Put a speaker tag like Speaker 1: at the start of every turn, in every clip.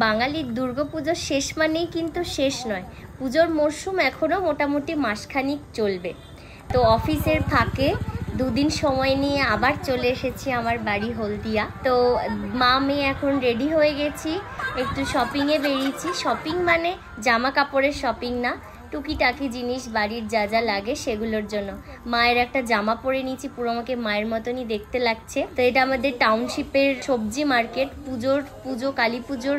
Speaker 1: বাঙালির দুর্গাপুজো শেষ মানেই কিন্তু শেষ নয়, পুজোর মরশুম এখনও মোটামুটি মাসখানিক চলবে। তো অফিসের ফাঁকে দুদিন সময় নিয়ে আবার চলে এসেছি আমার বাড়ি হলদিয়া। তো মা মেয়ে এখন রেডি হয়ে গেছি, একটু শপিংয়ে বেরিয়েছি। শপিং মানে জামা কাপড়ের শপিং না, টুকিটাকি জিনিস বাড়ির যা যা লাগে সেগুলোর জন্য। মায়ের একটা জামা পরে নিয়েছি, পুরো আমাকে মায়ের মতনই দেখতে লাগছে। তো এটা আমাদের টাউনশিপের সবজি মার্কেট। পুজো কালী পুজোর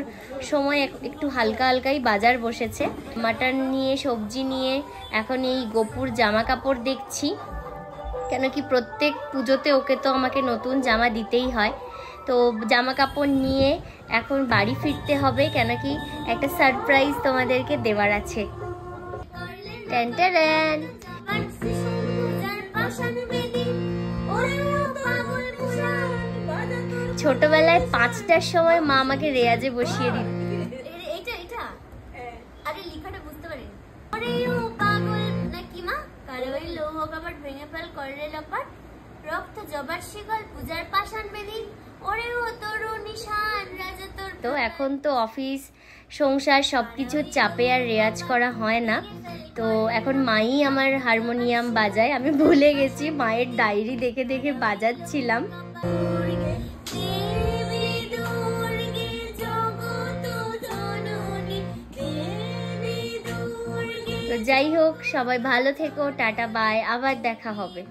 Speaker 1: সময় একটু হালকা হালকাই বাজার বসেছে। মাটন নিয়ে, সবজি নিয়ে এখন এই গোপুর জামা কাপড় দেখছি, কেন কি প্রত্যেক পুজোতে ওকে তো আমাকে নতুন জামা দিতেই হয়। তো জামা কাপড় নিয়ে এখন বাড়ি ফিরতে হবে, কেন কি একটা সারপ্রাইজ তোমাদেরকে দেওয়ার আছে। ছোটবেলায় 5টার সময় মা আমাকে রেয়াজে বসিয়ে দিত। তো এখন তো অফিস সংসার সবকিছুর চাপে আর রেয়াজ করা হয় না। তো এখন মাই আমার হারমোনিয়াম বাজায়, আমি ভুলে গেছি, মায়ের ডায়েরি দেখে দেখে বাজাচ্ছিলাম। তো যাই হোক, সবাই ভালো থেকো, টাটা বাই, আবার দেখা হবে।